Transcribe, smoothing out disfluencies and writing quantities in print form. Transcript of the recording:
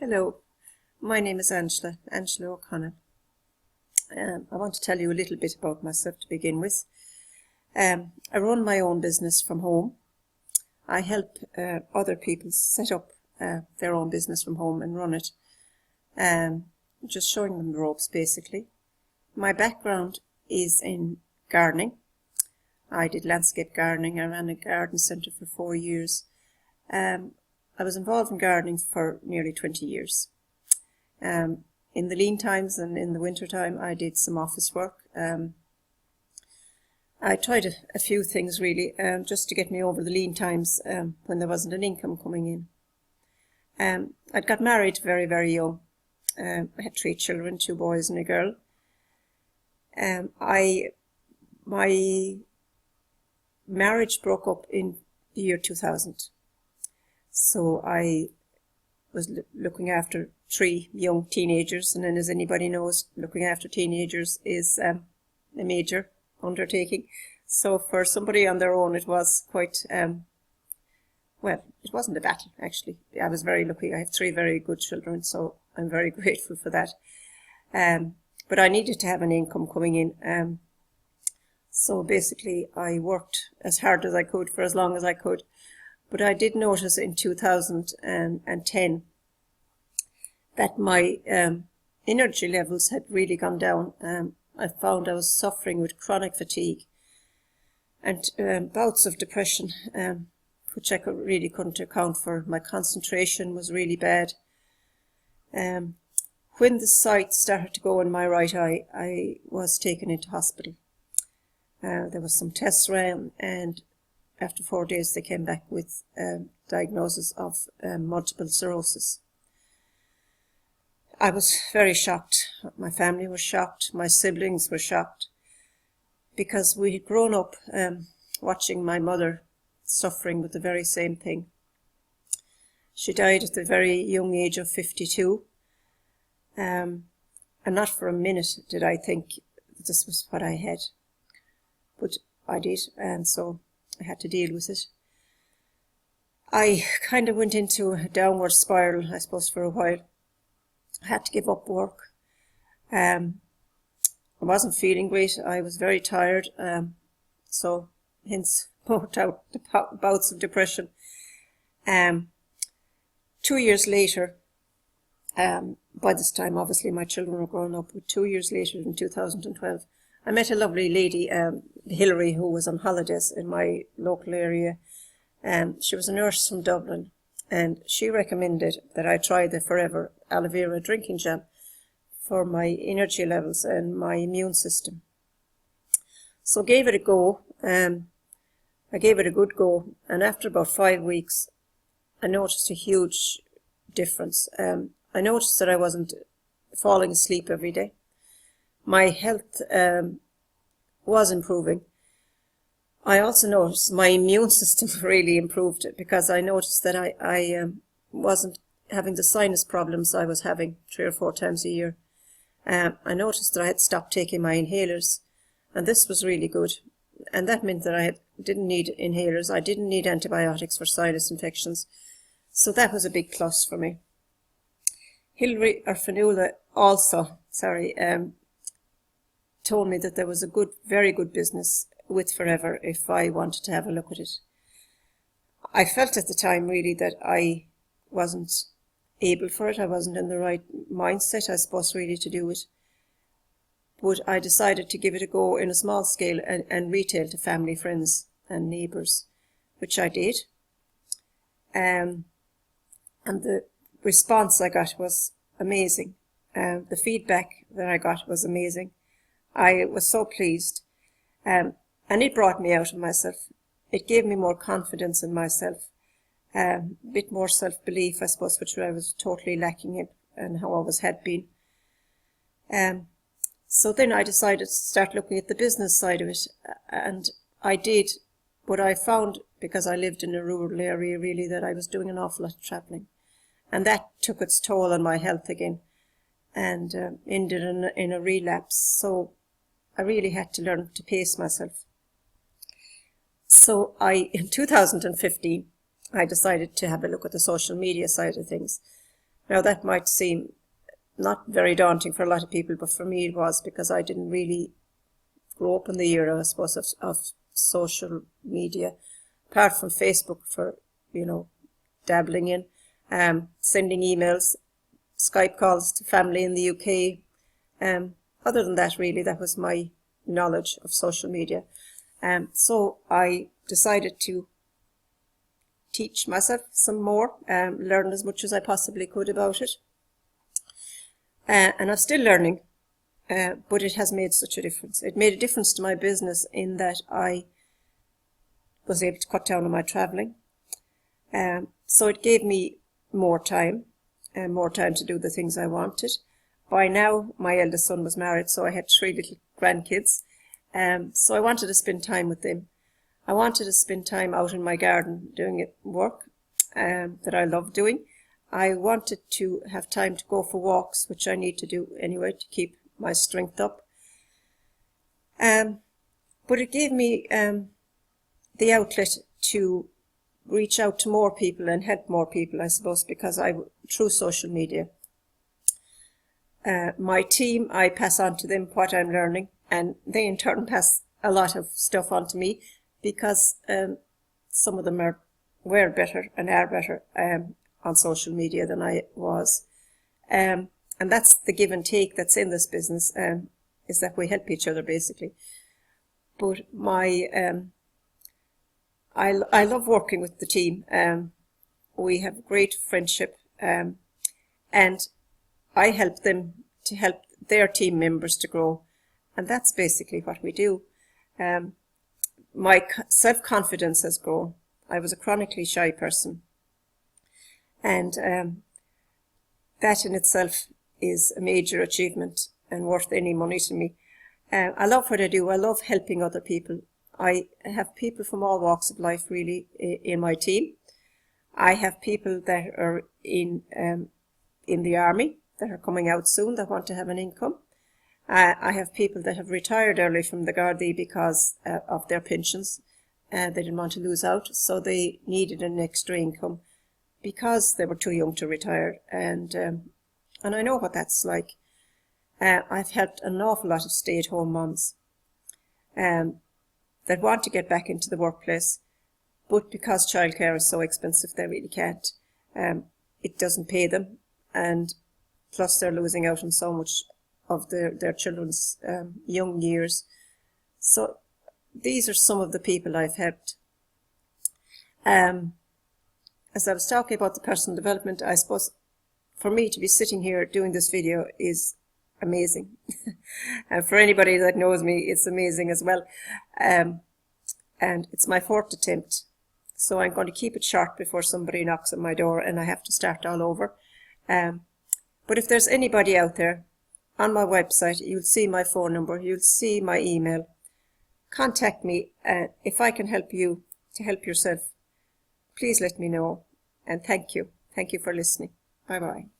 Hello, my name is Angela O Connell. I want to tell you a little bit about myself to begin with. I run my own business from home. I help other people set up their own business from home and run it. Just showing them the ropes basically. My background is in gardening. I did landscape gardening. I ran a garden centre for 4 years. I was involved in gardening for nearly 20 years. In the lean times and in the winter time I did some office work. I tried a few things really just to get me over the lean times when there wasn't an income coming in. I'd got married very, very young. I had 3 children, 2 boys and a girl. My marriage broke up in the year 2000. So I was looking after 3 young teenagers, and then, as anybody knows, looking after teenagers is a major undertaking. So for somebody on their own, it was quite, well, it wasn't a battle, actually. I was very lucky. I have 3 very good children, so I'm very grateful for that. But I needed to have an income coming in. So basically, I worked as hard as I could for as long as I could. But I did notice in 2010 that my energy levels had really gone down. I found I was suffering with chronic fatigue and bouts of depression, which I really couldn't account for. My concentration was really bad. When the sight started to go in my right eye, I was taken into hospital. There was some tests ran, and after 4 days they came back with diagnosis of multiple sclerosis. I was very shocked. My family was shocked. My siblings were shocked, because we had grown up watching my mother suffering with the very same thing. She died at the very young age of 52. And not for a minute did I think that this was what I had. But I did, and so I had to deal with it. I kind of went into a downward spiral, I suppose, for a while. I had to give up work. I wasn't feeling great. I was very tired. So hence worked out the bouts of depression. 2 years later, by this time obviously my children were grown up, but 2 years later in 2012, I met a lovely lady, Hilary, who was on holidays in my local area. She was a nurse from Dublin, and she recommended that I try the Forever aloe vera drinking jam for my energy levels and my immune system. So gave it a go. I gave it a good go, and after about 5 weeks I noticed a huge difference. I noticed that I wasn't falling asleep every day. My health was improving. I also noticed my immune system really improved, because I noticed that I wasn't having the sinus problems I was having 3 or 4 times a year. I noticed that I had stopped taking my inhalers, and this was really good. And that meant that I didn't need inhalers. I didn't need antibiotics for sinus infections. So that was a big plus for me. Fionnuala also, told me that there was a very good business with Forever if I wanted to have a look at it. I felt at the time really that I wasn't able for it. I wasn't in the right mindset, I suppose, really to do it. But I decided to give it a go in a small scale and retail to family, friends and neighbours, which I did. And the response I got was amazing. The feedback that I got was amazing. I was so pleased, and it brought me out of myself. It gave me more confidence in myself, a bit more self-belief, I suppose, which I was totally lacking in and how I always had been. So then I decided to start looking at the business side of it, and I did. But I found, because I lived in a rural area really, that I was doing an awful lot of travelling, and that took its toll on my health again, and ended in a relapse. So I really had to learn to pace myself. So in 2015, I decided to have a look at the social media side of things. Now that might seem not very daunting for a lot of people, but for me it was, because I didn't really grow up in the era, I suppose, of social media, apart from Facebook for, dabbling in, sending emails, Skype calls to family in the UK. Other than that, really, that was my knowledge of social media. So I decided to teach myself some more, learn as much as I possibly could about it. And I'm still learning, but it has made such a difference. It made a difference to my business in that I was able to cut down on my travelling. So it gave me more time to do the things I wanted. By now, my eldest son was married, so I had 3 little grandkids. So I wanted to spend time with them. I wanted to spend time out in my garden doing work that I love doing. I wanted to have time to go for walks, which I need to do anyway to keep my strength up. But it gave me the outlet to reach out to more people and help more people, I suppose, because through social media. My team, I pass on to them what I'm learning, and they in turn pass a lot of stuff on to me, because some of them were better and are better on social media than I was. And that's the give and take that's in this business, is that we help each other, basically. But I love working with the team. We have great friendship, and I help them to help their team members to grow. And that's basically what we do. My self-confidence has grown. I was a chronically shy person. And that in itself is a major achievement and worth any money to me. I love what I do. I love helping other people. I have people from all walks of life, really, in my team. I have people that are in the army, that are coming out soon, that want to have an income. I have people that have retired early from the Gardaí because of their pensions. They didn't want to lose out, so they needed an extra income because they were too young to retire. And I know what that's like. I've helped an awful lot of stay-at-home moms that want to get back into the workplace, but because childcare is so expensive, they really can't. It doesn't pay them, and plus they're losing out on so much of their children's young years. So these are some of the people I've helped. As I was talking about the personal development, I suppose for me to be sitting here doing this video is amazing. And for anybody that knows me, it's amazing as well. And it's my 4th attempt. So I'm going to keep it short before somebody knocks on my door and I have to start all over. But if there's anybody out there, on my website, you'll see my phone number, you'll see my email. Contact me. If I can help you to help yourself, please let me know. And thank you. Thank you for listening. Bye-bye.